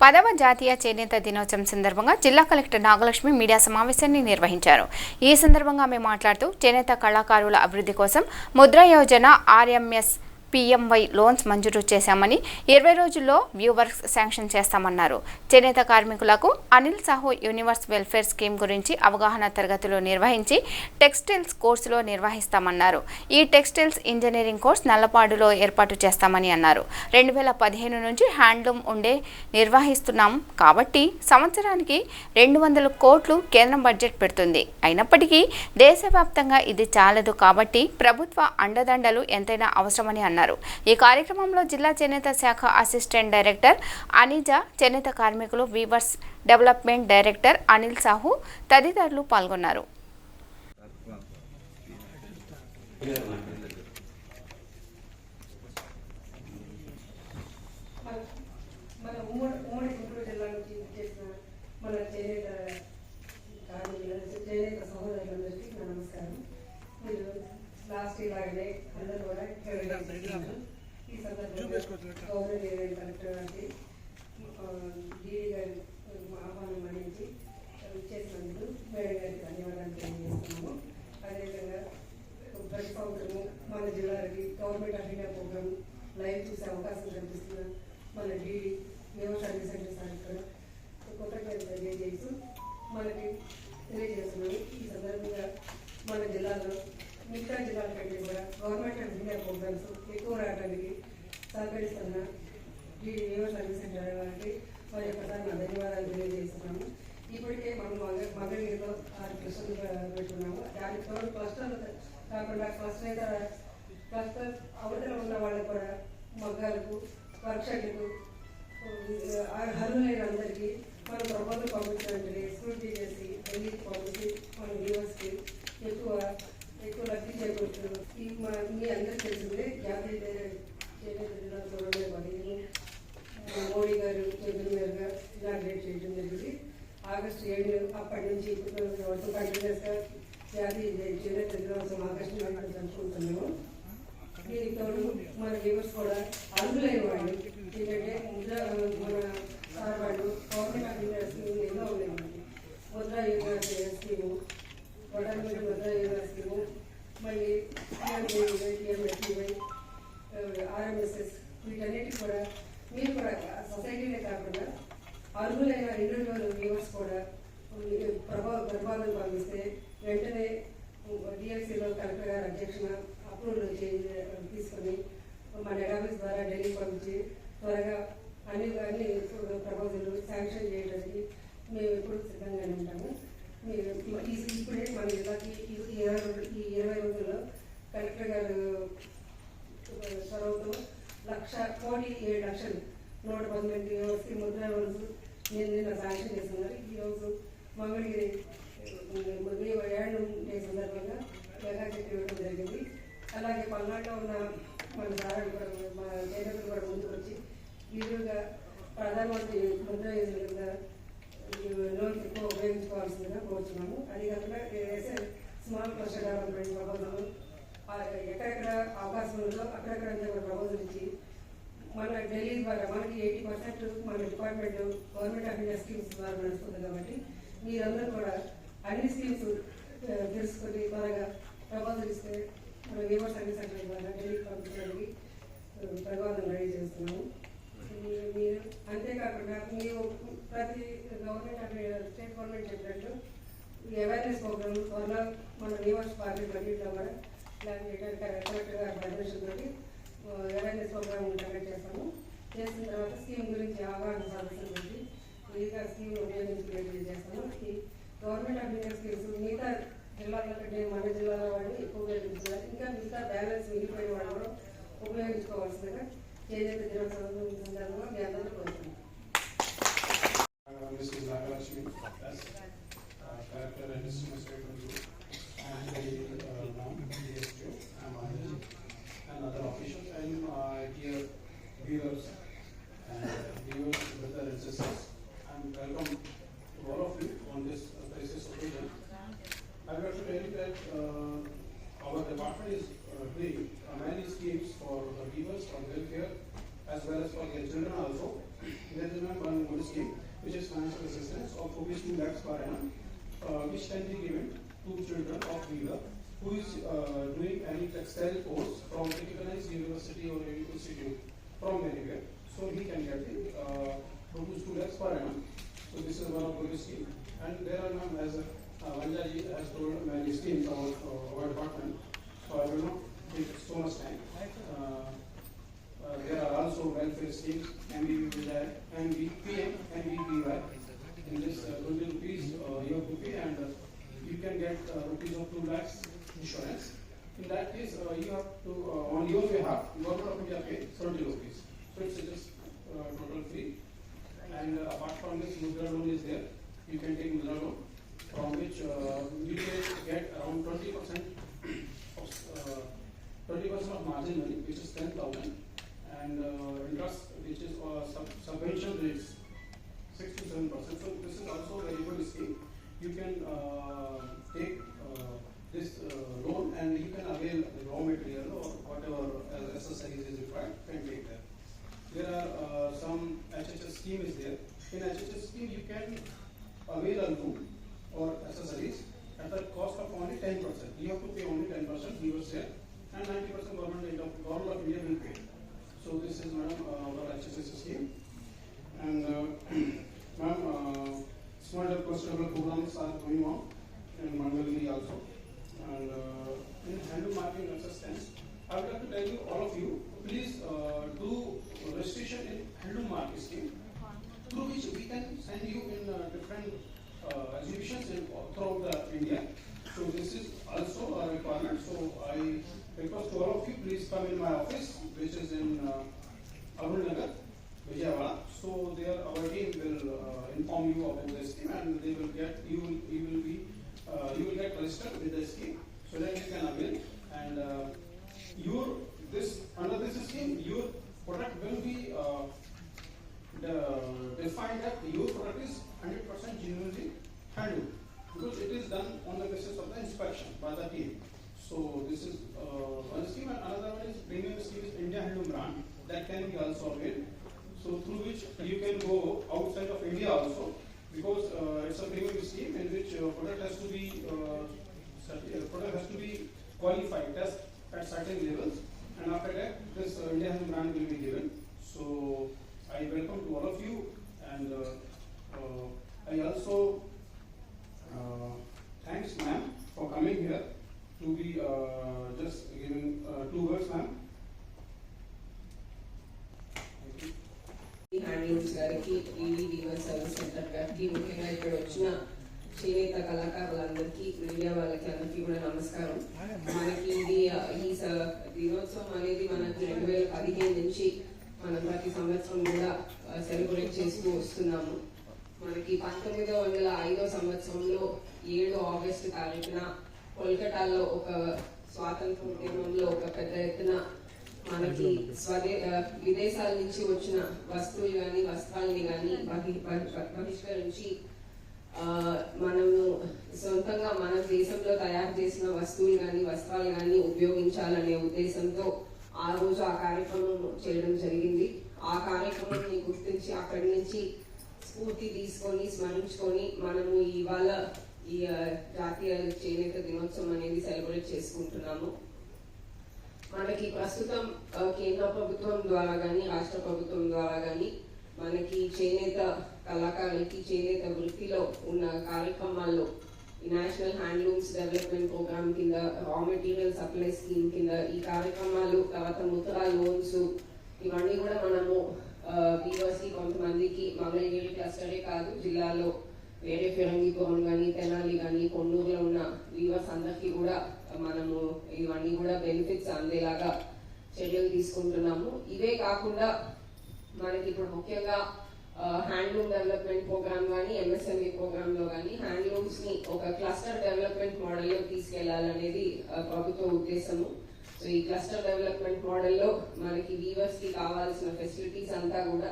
10వ జాతీయ చేనేత దినోత్సవం సందర్భంగా జిల్లా కలెక్టర్ నాగలక్ష్మి మీడియా సమావేశాన్ని నిర్వహించారు. ఈ సందర్భంగా ఆమె మాట్లాడుతూ చేనేత కళాకారుల అభివృద్ధి కోసం Mudra Yojana RMS PMY loans మంజూరు చేశామని 20 రోజుల్లో వ్యూ వర్క్స్ శాంక్షన్ చేస్తామన్నారు. చేనేత కార్మికులకు Anil Sahu universe welfare scheme గురించి అవగాహన తరగతులు నిర్వహించి టెక్స్టైల్స్ కోర్సులో నిర్వహిస్తామన్నారు. ఈ టెక్స్టైల్స్ ఇంజనీరింగ్ కోర్స్ నల్లపాడులో ఏర్పాటు చేస్తామని అన్నారు. 2015 నుంచి హ్యాండ్లూమ్ ఉండే నిర్వహిస్తున్నాం కాబట్టి సంవత్సరానికి 200 కోట్లు కేంద్రం బడ్జెట్ పెడుతుంది. అయినప్పటికీ దేశవ్యాప్తంగా ఇది చాలదు కాబట్టి ప్రభుత్వ అండదండలు ఎంతైనా అవసరమని అన్నారు. ఈ కార్యక్రమంలో జిల్లా చేనేత శాఖ అసిస్టెంట్ డైరెక్టర్ అనిజా, చేనేత కార్మికులు weavers development director Anil Sahu తదితరులు పాల్గొన్నారు. లాస్ట్ ఇలాగనే అందరూ కూడా ఈ సందర్భంగా గవర్నమెంట్ కలెక్టర్ గారికి డీడీ గారి ఆహ్వానం మన్నించి చేసినందుకు మేడం గారికి ధన్యవాదాలు తెలియజేస్తున్నాము. అదేవిధంగా ప్రతి సంవత్సరము మన జిల్లాకి government of India programme live చూసే అవకాశం కల్పిస్తున్న మన DD new service centre sir కూడా కృతజ్ఞతలు తెలియజేస్తూ మనకి తెలియజేస్తున్నాము. ఈ సందర్భంగా మన జిల్లాలో మిగతా జిల్లాల కంటే కూడా గవర్నమెంట్ ఆఫ్ ఇండియా ప్రోగ్రామ్స్ ఎక్కువ రావడానికి సహకరిస్తున్న ఈ న్యూ సర్వీస్ సెంటర్ వారికి వారి ప్రధాన ధన్యవాదాలు తెలియజేస్తున్నాము. ఇప్పటికే మనం మంగళగిరిలో 6 క్లస్టర్లు పెట్టుకున్నాము. దానికి తోడు క్లస్టర్లు కాకుండా క్లస్టర్ అవతల ఉన్న వాళ్ళకు కూడా మగ్గాలకు వర్క్షాలకు అర్హులైన అందరికీ మనం ప్రపోజల్ పంపించినట్టు స్క్రూటీ చేసి ఢిల్లీకి పంపించి మన యూనివర్సిటీ ఎక్కువ లబ్ధి చేకూరుతుంది. మీ అందరికీ తెలిసిందే జాతీయ చేనేత దినోత్సవం 15 మోడీ గారు చేతుల మీదుగా ఇనాగ్రేట్ చేయడం జరిగింది. ఆగస్టు 7 అప్పటి నుంచి ఇప్పటి వరకు కంటిన్యూస్గా జాతీయ చేనేత దినోత్సవం ఆగస్టు 4 జరుపుకుంటున్నాము. దీనికి తోడు మన వ్యూవర్స్ కూడా అర్హులైన వాళ్ళు ఎందుకంటే మన సార్ వాళ్ళు గవర్నమెంట్ ఆఫ్ ఇండియా స్కీమ్ ఎన్నో ఉన్నాయండి. ముద్రా యోజన స్కీము, ప్రధానమంత్రి ముద్రా యోజన స్కీము, మళ్ళీ RMSS వీటన్నిటి కూడా మీరు కూడా సొసైటీనే కాకుండా అర్హులైన ఇండివిజువల్ వ్యూవర్స్ కూడా ప్రభావం పంపిస్తే వెంటనే DFCలో కలెక్టర్ గారి అధ్యక్షన అప్రూవల్ తీసుకొని మన డేటాబేస్ ద్వారా ఢిల్లీకి పంపించి త్వరగా అన్ని ప్రపోజల్ శాంక్షన్ చేయడానికి మేము ఎప్పుడు సిద్ధంగానే ఉంటాము. ఇప్పుడే మన జిల్లాకి ఈ 20 రోజుల్లో కలెక్టర్ గారు చొరవతో 1,07,00,000 118 యూనివర్సిటీ ముద్రా రోజు నిన్న శాంక్షన్ చేస్తున్నారు. ఈరోజు మంగళగిరి హ్యాండ్లూమ్ డే సందర్భంగా మెగా చెక్ ఇవ్వడం జరిగింది. అలాగే పల్నాడులో ఉన్న మన సారాలు కూడా మన చేనేతలు కూడా ముందుకు వచ్చి వీలుగా ప్రధానమంత్రి ముద్రా యోజన లోన్ ఎక్కువ ఉపయోగించుకోవాల్సిందిగా కోరుతున్నాము. అది కాకుండా స్మాల్ క్లస్టర్ డెవలప్మెంట్ ప్రపోజల్ ఎక్కడెక్కడ అవకాశం ఉందో అక్కడెక్కడ ప్రపోజల్ ఇచ్చి మన ఢిల్లీ ద్వారా మనకి 80% మన department government of India schemes ద్వారా నడుస్తుంది కాబట్టి మీరందరూ కూడా అన్ని స్కీమ్స్ తెలుసుకొని త్వరగా ప్రపోజల్ ఇస్తే మన వ్యూవర్ సర్వీస్ సెంటర్ ద్వారా ఢిల్లీకి పంపించడానికి ప్రపోజల్ రెడీ చేస్తున్నాము. మీరు అంతేకాకుండా మీరు ప్రతి స్టేట్ గవర్నమెంట్ చెప్పినట్టు అవేర్నెస్ ప్రోగ్రామ్ త్వరలో మన వ్యూవర్స్ పార్టీ బడ్జెట్లో కూడా ప్లాన్ చేయడానికి కలెక్టర్ గారి పర్మిషన్ తోటి అవేర్నెస్ ప్రోగ్రామ్ కండక్ట్ చేస్తాము. చేసిన తర్వాత స్కీమ్ గురించి అవగాహన సాధించడం గురించి మిగతా స్కీమ్ ఉపయోగించి చేస్తాము. ఈ గవర్నమెంట్ ఆఫ్ ఇండియా స్కీమ్స్ మిగతా జిల్లాల కంటే మన జిల్లాలో వాళ్ళు ఎక్కువ ఉపయోగించాలి. ఇంకా మిగతా బ్యాలెన్స్ మిగిలిపోయిన వాళ్ళు కూడా ఉపయోగించుకోవాల్సిందిగా చేనేత దినోత్సవం సందర్భంగా మీ అందరూ కోరుతున్నాం. Collector and District Secretary and and other officials and dear viewers brothers and sisters, and welcome to all of you on this precious occasion. I would like to tell you that our department is doing many schemes for the viewers, for welfare, as well as for their children also. There is a one good scheme, which is financial assistance of rupees 2 lakhs per annum, which can be given to children of weaver who is doing any textile course from recognized university or institute from anywhere. So he can get the rupees 2 lakhs per annum. So this is one of the scheme. And there are now, as Vanjaji has told, many schemes about our department. So I will not take so much time. There are also welfare schemes, MVPY, in this 20 rupees you have to pay, and you can get rupees of 2 lakhs insurance. In that case, you have to, on your behalf, Government of India pay 70 rupees. So it's just total free. And apart from this, Mudra loan is there. You can take Mudra loan, from which you will get around 20% of margin money, which is 10,000, and interest, which is subvention rates 6 to 7%. So this is also a very good scheme. You can take this loan, and you can avail the raw material or whatever accessories is required. Can take that. There are some HHS scheme is there. In HHS scheme, you can avail a loan or accessories at the cost of only 10%. You have to pay only 10%, we will say, and 90% Government of India will pay. So this is, madam, our HSS scheme. And ma'am, small constable programs are going on in Mangalagiri also. And in handloom marketing assistance, I would like to tell you, all of you, please do registration in handloom market scheme, through which we can send you in different exhibitions throughout India. So this is also a requirement. So I request to all of you, please come in my office, which is in Arun Nagar, Vijayawada. So there our team will inform you about the scheme, and they will get you will get registered with the scheme, so that you can avail. And under this scheme, your product will be defined that your product is 100% genuinely handled, because it is done on the basis of the inspection by the team. So this is one scheme, and another one is premium scheme is India Handloom brand, that can be also availed. So through which you can go outside of India also, because it's a premium scheme in which product has to be qualified, test at certain levels, and after that this India Handloom brand will be given. So I welcome to all of you, and I also thanks ma'am for coming here to be just giving 2 words, ma'am. Handlooms గారికి, ED Weaver service centre గారికి, ముఖ్యంగా ఇక్కడ వచ్చిన చేనేత కళాకారులందరికీ, media వాళ్ళకి అందరికీ కూడా నమస్కారం. మనకి ఇది ఈ దినోత్సవం అనేది మనకి 2015 నుంచి మనం ప్రతి సంవత్సరం కూడా సెలబ్రేట్ చేస్తూ వస్తున్నాము. మనకి 1905 సంవత్సరంలో 7 ఆగస్టు తారీఖున కోల్కతాలో ఒక స్వాతంత్ర ఉద్యమంలో ఒక పెద్ద ఎత్తున మనకి విదేశాల నుంచి వచ్చిన వస్తువులు కానీ వస్త్రాలని కానీ బహిష్కరించి మనము సొంతంగా మన దేశంలో తయారు చేసిన వస్తువులు కానీ వస్త్రాలు కానీ ఉపయోగించాలనే ఉద్దేశంతో ఆ రోజు ఆ కార్యక్రమం చేయడం జరిగింది. ఆ కార్యక్రమాన్ని గుర్తించి అక్కడి నుంచి స్ఫూర్తి తీసుకొని స్మరించుకొని మనము ఇవాళ ఈ జాతీయ చేనేత దినోత్సవం అనేది సెలబ్రేట్ చేసుకుంటున్నాము. మనకి ప్రస్తుతం కేంద్ర ప్రభుత్వం ద్వారా కానీ రాష్ట్ర ప్రభుత్వం ద్వారా కానీ మనకి చేనేత కళాకారులకి చేనేత వృత్తిలో ఉన్న కార్యక్రమాల్లో ఈ నేషనల్ హ్యాండ్లూమ్స్ డెవలప్మెంట్ ప్రోగ్రామ్ కింద, రా మెటీరియల్ సప్లై స్కీమ్ కింద ఈ కార్యక్రమాలు, తర్వాత ముద్రా లోన్స్, ఇవన్నీ కూడా మనము వీవర్స్కి కొంతమందికి మంగళగిరి క్లస్టరే కాదు, జిల్లాలో వేరే ఫిరంగిపురం కానీ, తెనాలి కానీ, కొన్నూరులో ఉన్న వీవర్స్ అందరికీ కూడా మనము ఇవన్నీ కూడా బెనిఫిట్స్ అందేలాగా చర్యలు తీసుకుంటున్నాము. ఇవే కాకుండా మనకి ఇప్పుడు ముఖ్యంగా హ్యాండ్లూమ్ డెవలప్మెంట్ ప్రోగ్రామ్ కానీ, ఎంఎస్ఎంఈ ప్రోగ్రామ్ లో కానీ హ్యాండ్లూమ్స్ ని ఒక క్లస్టర్ డెవలప్మెంట్ మోడల్లో తీసుకెళ్లాలనేది ప్రభుత్వ ఉద్దేశము. సో ఈ క్లస్టర్ డెవలప్మెంట్ మోడల్లో మనకి వీవర్స్ కి కావాల్సిన ఫెసిలిటీస్ అంతా కూడా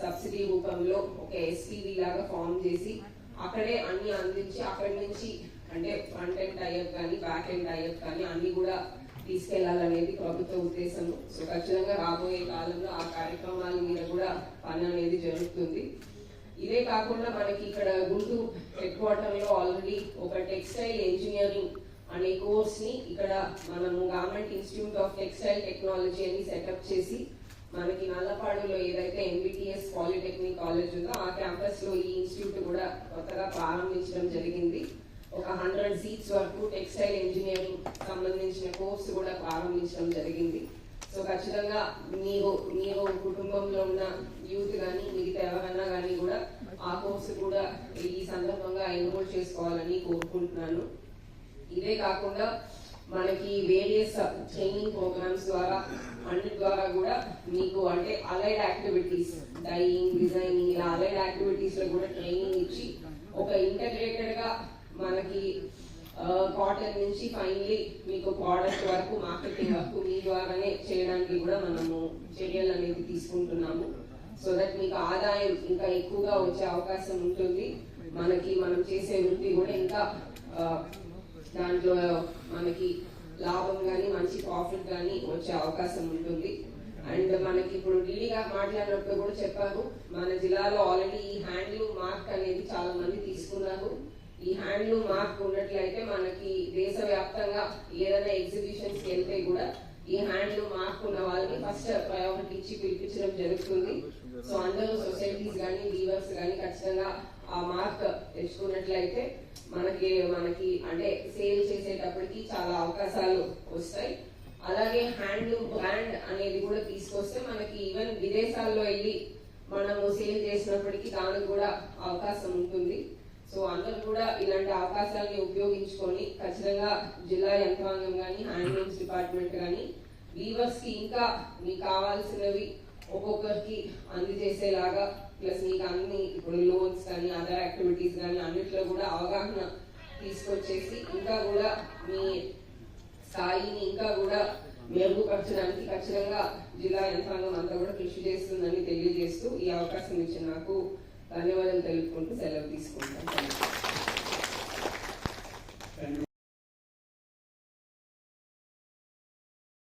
సబ్సిడీ రూపంలో ఒక ఎస్పీవీ లాగా ఫామ్ చేసి అక్కడే అన్ని అందించి, అక్కడి నుంచి అంటే ఫ్రంట్ ఎండ్ టైఅప్ కానీ, బ్యాక్ ఎండ్ టైఅప్ కానీ అన్ని కూడా తీసుకెళ్లాలనేది ప్రభుత్వ ఉద్దేశం. సో ఖచ్చితంగా రాబోయే కాలంలో ఆ కార్యక్రమాల మీద కూడా పని అనేది జరుగుతుంది. ఇదే కాకుండా మనకి ఇక్కడ గుంటూరు హెడ్ క్వార్టర్ లో ఆల్రెడీ ఒక టెక్స్టైల్ ఇంజనీరింగ్ అనే కోర్స్ ని ఇక్కడ మనము government institute of textile technology అని సెటప్ చేసి మనకి నల్లపాడులో ఏదైతే ఎంబీటీఎస్ పాలిటెక్నిక్ కాలేజ్ ఉందో ఆ క్యాంపస్ లో ఈ ఇన్స్టిట్యూట్ కూడా కొత్తగా ప్రారంభించడం జరిగింది. ఒక 100 సీట్స్ వరకు టెక్స్టైల్ ఇంజనీరింగ్ సంబంధించిన కోర్సు కూడా ప్రారంభించడం జరిగింది. సో ఖచ్చితంగా మీరు కుటుంబంలో ఉన్న యూత్ కానీ మిగతా ఎవరైనా కానీ కూడా ఆ కోర్సు కూడా ఈ సందర్భంగా ఎన్రోల్ చేసుకోవాలని కోరుకుంటున్నాను. ఇదే కాకుండా మనకి వేరియస్ ట్రైనింగ్ ప్రోగ్రామ్స్ ద్వారా అన్నిటి ద్వారా కూడా మీకు అంటే అలైడ్ యాక్టివిటీస్ డైయింగ్ డిజైనింగ్ ఇలా అలైడ్ యాక్టివిటీస్ లో కూడా ట్రైనింగ్ ఇచ్చి ఒక ఇంటగ్రేటెడ్ గా మనకి కాటన్ నుంచి ఫైనలీ మీకు ప్రోడక్ట్ వరకు మార్కెటింగ్ వరకు మీ ద్వారానే చేయడానికి కూడా మనము చర్యలు అనేది తీసుకుంటున్నాము. సో దట్ మీకు ఆదాయం ఇంకా ఎక్కువగా వచ్చే అవకాశం ఉంటుంది. మనం చేసే వృత్తి కూడా ఇంకా దాంట్లో మనకి లాభం కానీ మంచి ప్రాఫిట్ కానీ వచ్చే అవకాశం ఉంటుంది. అండ్ మనకి ఇప్పుడు ఢిల్లీగా మాట్లాడినప్పుడు కూడా చెప్పారు, మన జిల్లాలో ఆల్రెడీ ఈ హ్యాండ్లూమ్ మార్క్ అనేది చాలా మంది తీసుకున్నారు. ఈ హ్యాండ్లూమ్ మార్క్ ఉన్నట్లయితే మనకి దేశవ్యాప్తంగా ఏదైనా ఎగ్జిబిషన్స్ కి వెళ్తే కూడా ఈ హ్యాండ్లూమ్ మార్క్ ఉన్న వాళ్ళని ఫస్ట్ ప్రయారిటీ ఇచ్చి పిలిపించడం జరుగుతుంది. సో అందరూ సొసైటీస్ కానీ వీవర్స్ కానీ ఖచ్చితంగా ఆ మార్క్ తెచ్చుకున్నట్లయితే మనకి అంటే సేల్ చేసేటప్పటికి చాలా అవకాశాలు వస్తాయి. అలాగే హ్యాండ్లూమ్ బ్రాండ్ అనేది కూడా తీసుకొస్తే మనకి ఈవెన్ విదేశాల్లో వెళ్ళి మనము సేల్ చేసినప్పటికీ దానికి కూడా అవకాశం ఉంటుంది. సో అందరూ కూడా ఇలాంటి అవకాశాలని ఉపయోగించుకొని ఖచ్చితంగా జిల్లా యంత్రాంగం కానీ హ్యాండ్లూమ్స్ డిపార్ట్మెంట్ కానీ వీవర్స్ కి ఇంకా మీకు కావాల్సినవి ఒక్కొక్కరికి అందజేసేలాగా ప్లస్ మీకు అన్ని ఇప్పుడు లోన్స్ కానీ అదర్ యాక్టివిటీస్ కానీ అన్నిట్లో కూడా అవగాహన తీసుకొచ్చేసి ఇంకా కూడా మీ స్థాయిని ఇంకా కూడా మెరుగుపరచడానికి ఖచ్చితంగా జిల్లా యంత్రాంగం అంతా కూడా కృషి చేస్తుందని తెలియజేస్తూ ఈ అవకాశం ఇచ్చిన నాకు ధన్యవాదాలు తెలుపుకుంటూ సెలవు తీసుకుంటాను.